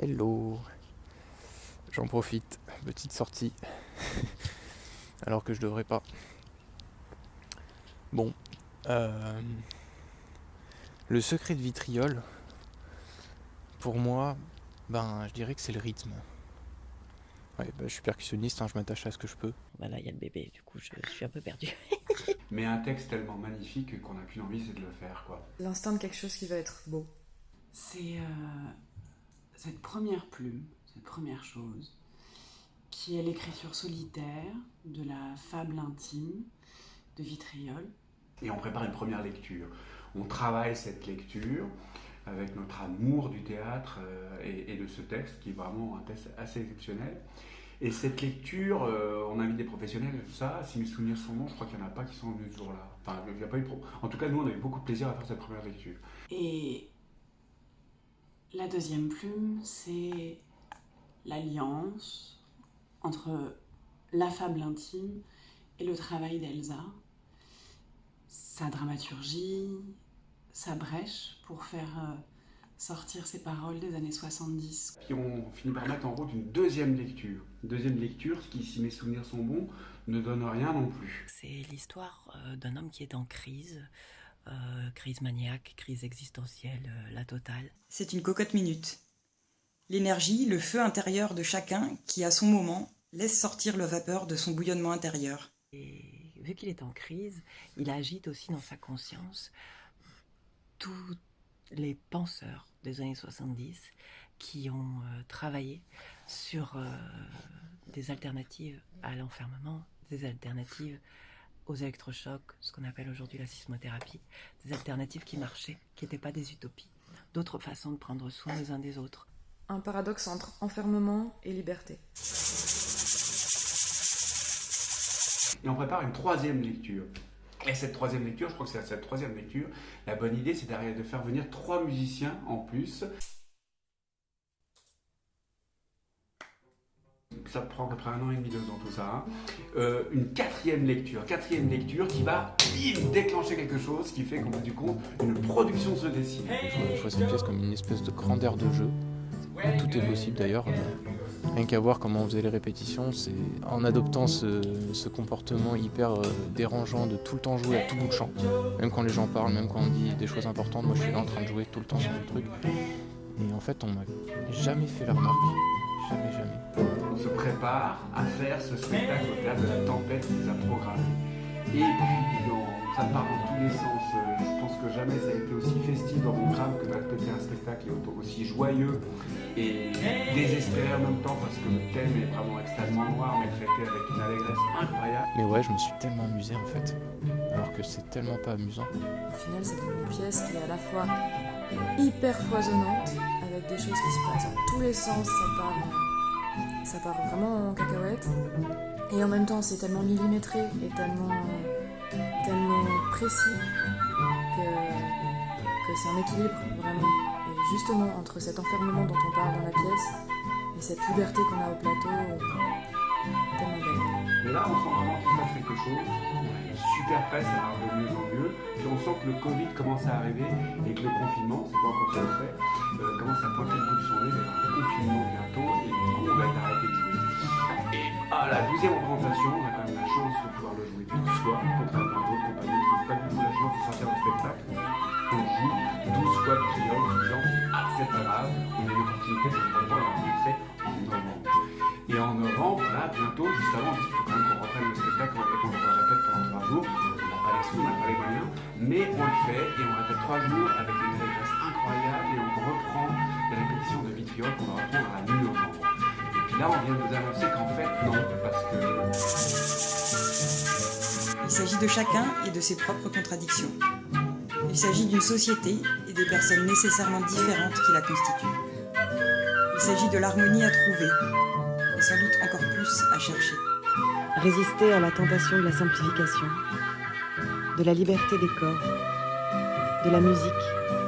Hello, j'en profite, petite sortie, alors que je devrais pas. Bon, euh, le secret de Vitriol, pour moi, je dirais que c'est le rythme. Ouais, je suis percussionniste, je m'attache à ce que je peux. Voilà, il y a le bébé, du coup, je suis un peu perdue. Mais un texte tellement magnifique qu'on n'a qu'une envie, c'est de le faire, quoi. L'instinct de quelque chose qui va être beau. C'est cette première plume, cette première chose, qui est l'écriture solitaire de la fable intime de Vitriol. Et on prépare une première lecture. On travaille cette lecture avec notre amour du théâtre et de ce texte, qui est vraiment un texte assez exceptionnel. Et cette lecture, on invite des professionnels et tout ça. Si mes souvenirs sont bons, je crois qu'il n'y en a pas qui sont venus ce jour-là. Enfin, il n'y a pas eu En tout cas, nous, on a eu beaucoup de plaisir à faire cette première lecture. Et la deuxième plume, c'est l'alliance entre la fable intime et le travail d'Elsa, sa dramaturgie, sa brèche pour faire sortir ces paroles des années 70. Puis on finit par mettre en route une deuxième lecture. Une deuxième lecture qui, si mes souvenirs sont bons, ne donne rien non plus. C'est l'histoire d'un homme qui est en crise, crise maniaque, crise existentielle, la totale. C'est une cocotte minute. L'énergie, le feu intérieur de chacun qui, à son moment, laisse sortir le vapeur de son bouillonnement intérieur. Et vu qu'il est en crise, il agite aussi dans sa conscience tous les penseurs des années 70 qui ont travaillé sur des alternatives à l'enfermement, des alternatives aux électrochocs, ce qu'on appelle aujourd'hui la sismothérapie, des alternatives qui marchaient, qui n'étaient pas des utopies, d'autres façons de prendre soin les uns des autres. Un paradoxe entre enfermement et liberté. Et on prépare une troisième lecture. Et cette troisième lecture, je crois que c'est cette troisième lecture, la bonne idée, c'est de faire venir 3 musiciens en plus. Ça prend à peu près 1 an et demi, 2 ans, tout ça. Une quatrième lecture qui va déclencher quelque chose qui fait qu'au bout du compte, une production se dessine. Je vois cette pièce comme une espèce de grande aire de jeu. Tout est possible d'ailleurs. Rien qu'à voir comment on faisait les répétitions, c'est en adoptant ce comportement hyper dérangeant de tout le temps jouer à tout bout de champ. Même quand les gens parlent, même quand on dit des choses importantes, moi je suis là en train de jouer tout le temps sur le truc. Et en fait, on m'a jamais fait la remarque. Jamais. On se prépare à faire ce spectacle au théâtre de la Tempête qui nous a programmé. Et puis, ça part dans tous les sens. Je pense que jamais ça a été aussi festif dans mon crâne que de répéter un spectacle aussi joyeux et désespéré en même temps, parce que le thème est vraiment extrêmement noir, mais traité avec une allégresse incroyable. Mais ouais, je me suis tellement amusé en fait. Alors que c'est tellement pas amusant. Au final, c'est une pièce qui est à la fois hyper foisonnante, avec des choses qui se passent dans tous les sens, ça part vraiment en cacahuète. Et en même temps, c'est tellement millimétré et tellement précis que c'est un équilibre, vraiment. Et justement, entre cet enfermement dont on parle dans la pièce et cette liberté qu'on a au plateau, tellement belle. Mais là, on sent vraiment qu'il se passe quelque chose. On a une super presse, ça va de mieux en mieux. Puis on sent que le Covid commence à arriver et que le confinement, c'est pas encore tout à fait, commence à pointer le bout de son nez vers un confinement bientôt. Et du coup, on va être arrêté de jouer. Et à la 12e représentation, on a quand même la chance de pouvoir le jouer 12 fois, contrairement à d'autres compagnies qui n'ont pas du tout la chance de sortir un spectacle. On joue 12 fois de Triol en se disant ah, c'est pas grave, on a une opportunité de revoir un succès en novembre. Et en novembre, là, bientôt, juste avant, il faut quand même qu'on reprenne le spectacle et qu'on le répète pendant 3 jours. On n'a pas les sous, on n'a pas les moyens, mais on le fait et on répète 3 jours avec une allégresse incroyable et on reprend les répétitions de Vitriol qu'on va reprendre à la mi-novembre. Et puis là, on vient de nous annoncer qu'en fait, non, parce que... Il s'agit de chacun et de ses propres contradictions. Il s'agit d'une société et des personnes nécessairement différentes qui la constituent. Il s'agit de l'harmonie à trouver, et sans doute encore plus à chercher. Résister à la tentation de la simplification, de la liberté des corps, de la musique,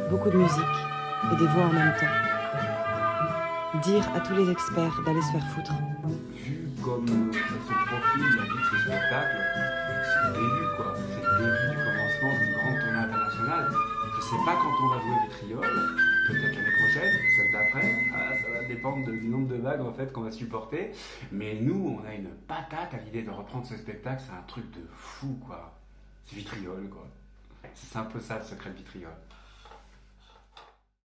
beaucoup de musique et des voix en même temps. Dire à tous les experts d'aller se faire foutre. Vu comme ça se profile la vie de ce spectacle, c'est le début, quoi. C'est le début du commencement d'une grande tournée internationale. Je sais pas quand on va jouer Vitriol, peut-être l'année prochaine, celle d'après, ça va dépendre du nombre de vagues en fait qu'on va supporter. Mais nous, on a une patate à l'idée de reprendre ce spectacle. C'est un truc de fou, quoi. C'est Vitriol, quoi. C'est un peu ça, le secret de Vitriol.